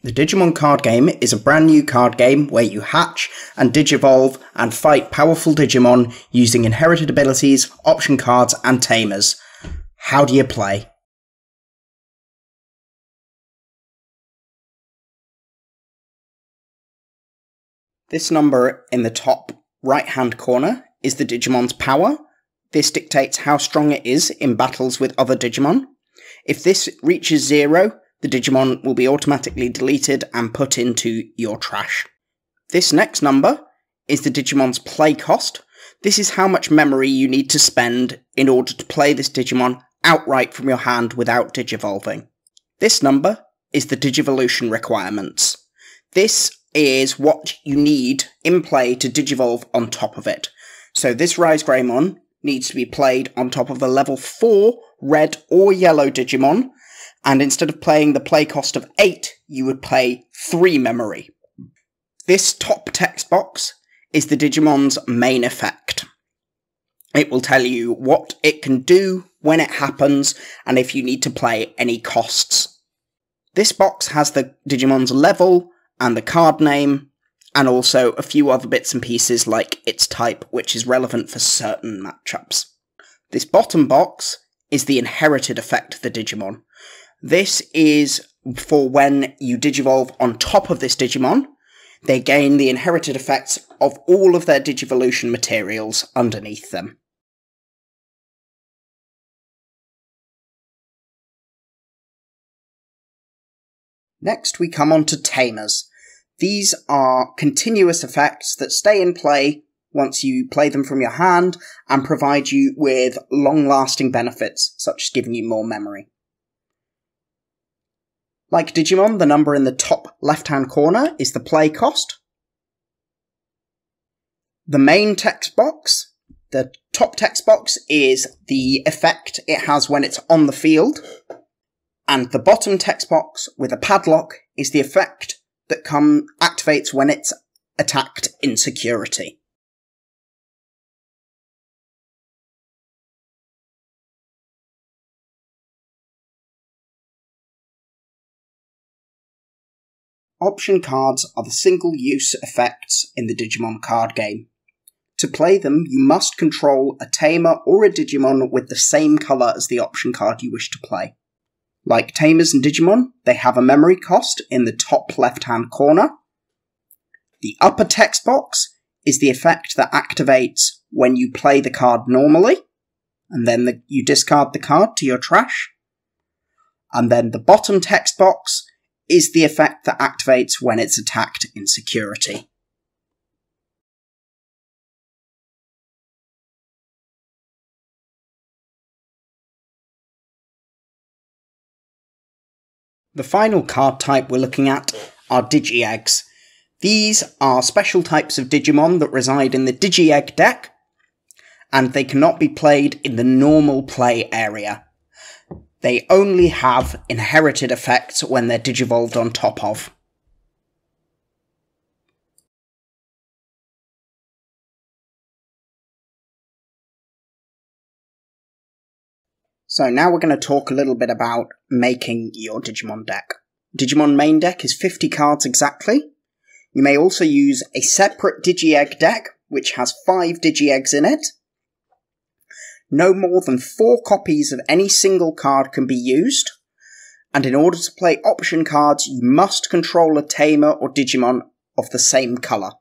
The Digimon Card Game is a brand new card game where you hatch and digivolve and fight powerful Digimon using inherited abilities, option cards and Tamers. How do you play? This number in the top right hand corner is the Digimon's power. This dictates how strong it is in battles with other Digimon. If this reaches 0, the Digimon will be automatically deleted and put into your trash. This next number is the Digimon's play cost. This is how much memory you need to spend in order to play this Digimon outright from your hand without digivolving. This number is the Digivolution requirements. This is what you need in play to digivolve on top of it. So this Rise Greymon needs to be played on top of a level 4 red or yellow Digimon, and instead of playing the play cost of 8, you would play 3 memory. This top text box is the Digimon's main effect. It will tell you what it can do, when it happens, and if you need to play any costs. This box has the Digimon's level and the card name, and also a few other bits and pieces like its type, which is relevant for certain matchups. This bottom box is the inherited effect of the Digimon. This is for when you digivolve on top of this Digimon, they gain the inherited effects of all of their Digivolution materials underneath them. Next we come on to Tamers. These are continuous effects that stay in play once you play them from your hand and provide you with long-lasting benefits, such as giving you more memory. Like Digimon, the number in the top left-hand corner is the play cost. The main text box, the top text box, is the effect it has when it's on the field. And the bottom text box with a padlock is the effect that activates when it's attacked in security. Option cards are the single-use effects in the Digimon card game. To play them, you must control a Tamer or a Digimon with the same colour as the option card you wish to play. Like Tamers and Digimon, they have a memory cost in the top left-hand corner. The upper text box is the effect that activates when you play the card normally, and then you discard the card to your trash. And then the bottom text box is the effect that activates when it's attacked in security. The final card type we're looking at are Digi Eggs. These are special types of Digimon that reside in the Digi Egg deck, and they cannot be played in the normal play area. They only have inherited effects when they're digivolved on top of. So now we're going to talk a little bit about making your Digimon deck. Digimon main deck is 50 cards exactly. You may also use a separate Digi Egg deck, which has 5 Digi Eggs in it. No more than 4 copies of any single card can be used, and in order to play option cards, you must control a Tamer or Digimon of the same colour.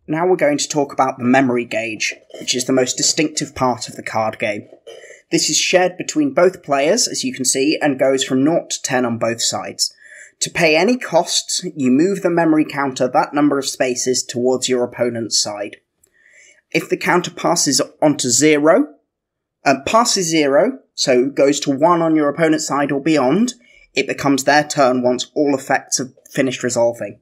Now we're going to talk about the memory gauge, which is the most distinctive part of the card game. This is shared between both players, as you can see, and goes from 0 to 10 on both sides. To pay any costs, you move the memory counter that number of spaces towards your opponent's side. If the counter passes onto 0, so goes to 1 on your opponent's side or beyond, it becomes their turn once all effects have finished resolving.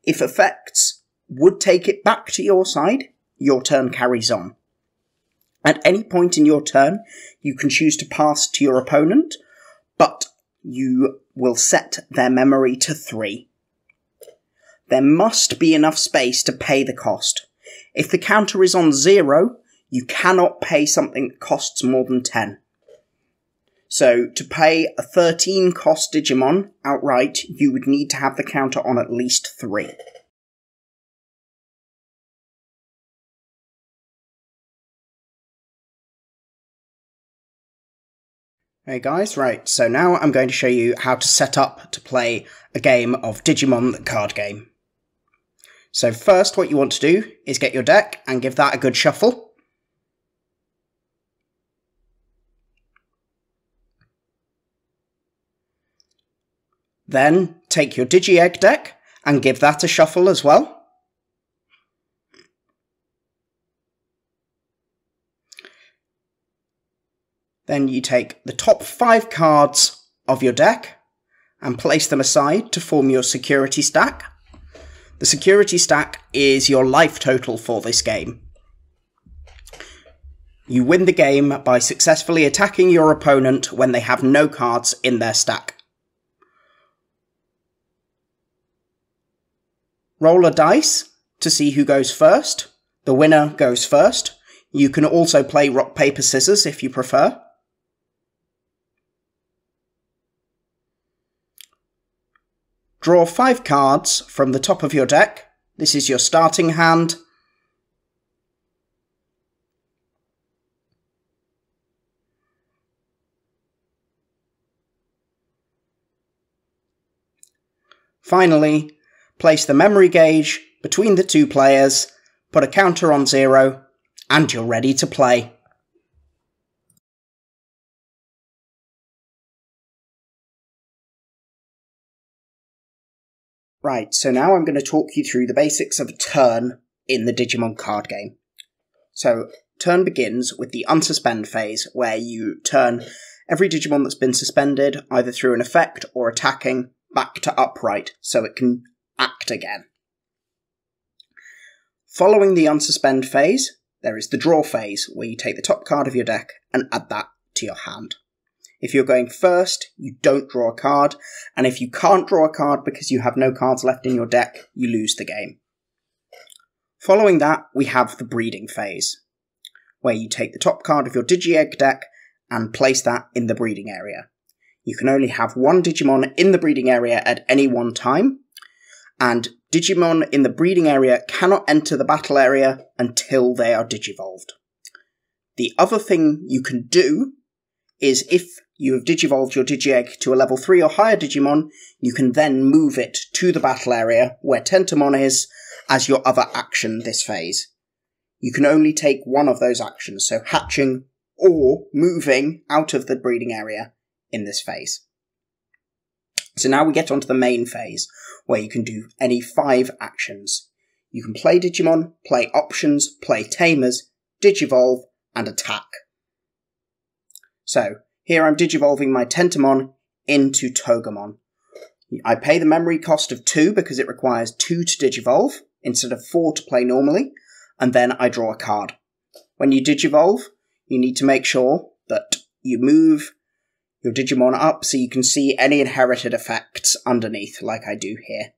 If effects would take it back to your side, your turn carries on. At any point in your turn, you can choose to pass to your opponent, but you will set their memory to 3. There must be enough space to pay the cost. If the counter is on 0, you cannot pay something that costs more than 10. So to pay a 13 cost Digimon outright, you would need to have the counter on at least 3. Hey guys, right, so now I'm going to show you how to set up to play a game of Digimon Card Game. So first what you want to do is get your deck and give that a good shuffle. Then take your Digi Egg deck and give that a shuffle as well. Then you take the top 5 cards of your deck and place them aside to form your security stack. The security stack is your life total for this game. You win the game by successfully attacking your opponent when they have no cards in their stack. Roll a dice to see who goes first. The winner goes first. You can also play rock, paper, scissors if you prefer. Draw 5 cards from the top of your deck. This is your starting hand. Finally, place the memory gauge between the 2 players, put a counter on 0, and you're ready to play. Right, so now I'm going to talk you through the basics of a turn in the Digimon card game. So, turn begins with the unsuspend phase, where you turn every Digimon that's been suspended, either through an effect or attacking, back to upright, so it can act again. Following the unsuspend phase, there is the draw phase, where you take the top card of your deck and add that to your hand. If you're going first, you don't draw a card, and if you can't draw a card because you have no cards left in your deck, you lose the game. Following that, we have the breeding phase, where you take the top card of your Digi Egg deck and place that in the breeding area. You can only have 1 Digimon in the breeding area at any one time, and Digimon in the breeding area cannot enter the battle area until they are digivolved. The other thing you can do is if you have digivolved your Digi Egg to a level 3 or higher Digimon, you can then move it to the battle area where Tentomon is as your other action this phase. You can only take one of those actions, so hatching or moving out of the breeding area in this phase. So now we get onto the main phase, where you can do any 5 actions. You can play Digimon, play options, play Tamers, digivolve, and attack. So, here I'm digivolving my Tentomon into Togemon. I pay the memory cost of 2 because it requires 2 to digivolve, instead of 4 to play normally, and then I draw a card. When you digivolve, you need to make sure that you move your Digimon up so you can see any inherited effects underneath, like I do here.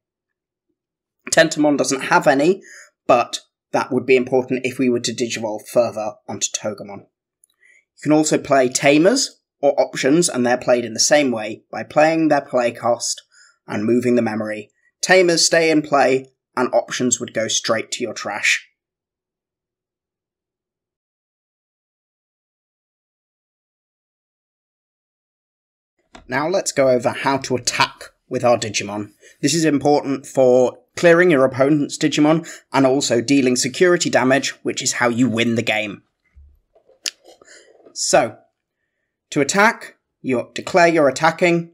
Tentomon doesn't have any, but that would be important if we were to digivolve further onto Togemon. You can also play Tamers or options, and they're played in the same way, by playing their play cost and moving the memory. Tamers stay in play, and options would go straight to your trash. Now let's go over how to attack with our Digimon. This is important for clearing your opponent's Digimon, and also dealing security damage, which is how you win the game. So, to attack, you declare you're attacking.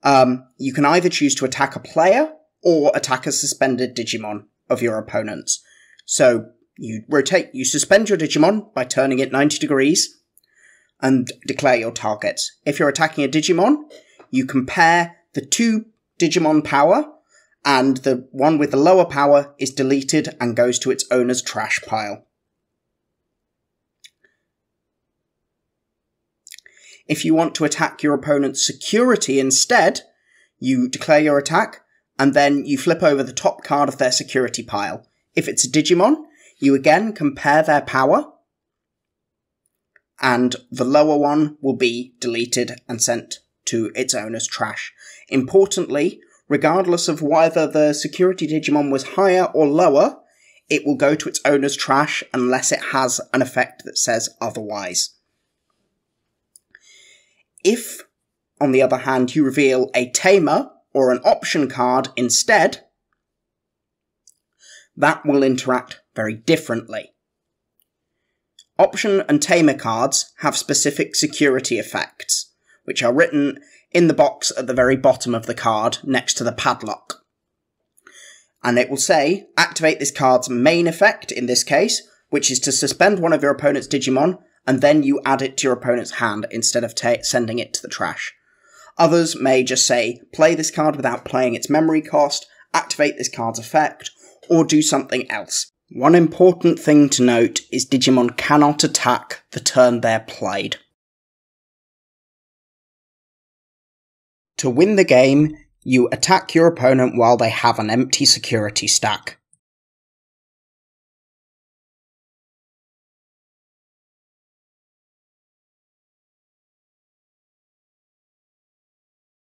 You can either choose to attack a player or attack a suspended Digimon of your opponent's. So, you suspend your Digimon by turning it 90 degrees and declare your targets. If you're attacking a Digimon, you compare the 2 Digimon power, and the one with the lower power is deleted and goes to its owner's trash pile. If you want to attack your opponent's security instead, you declare your attack, and then you flip over the top card of their security pile. If it's a Digimon, you again compare their power, and the lower one will be deleted and sent to its owner's trash. Importantly, regardless of whether the security Digimon was higher or lower, it will go to its owner's trash unless it has an effect that says otherwise. If, on the other hand, you reveal a Tamer or an option card instead, that will interact very differently. Option and Tamer cards have specific security effects, which are written in the box at the very bottom of the card next to the padlock. And it will say, activate this card's main effect in this case, which is to suspend one of your opponent's Digimon, and then you add it to your opponent's hand instead of sending it to the trash. Others may just say, play this card without playing its memory cost, activate this card's effect, or do something else. One important thing to note is Digimon cannot attack the turn they're played. To win the game, you attack your opponent while they have an empty security stack.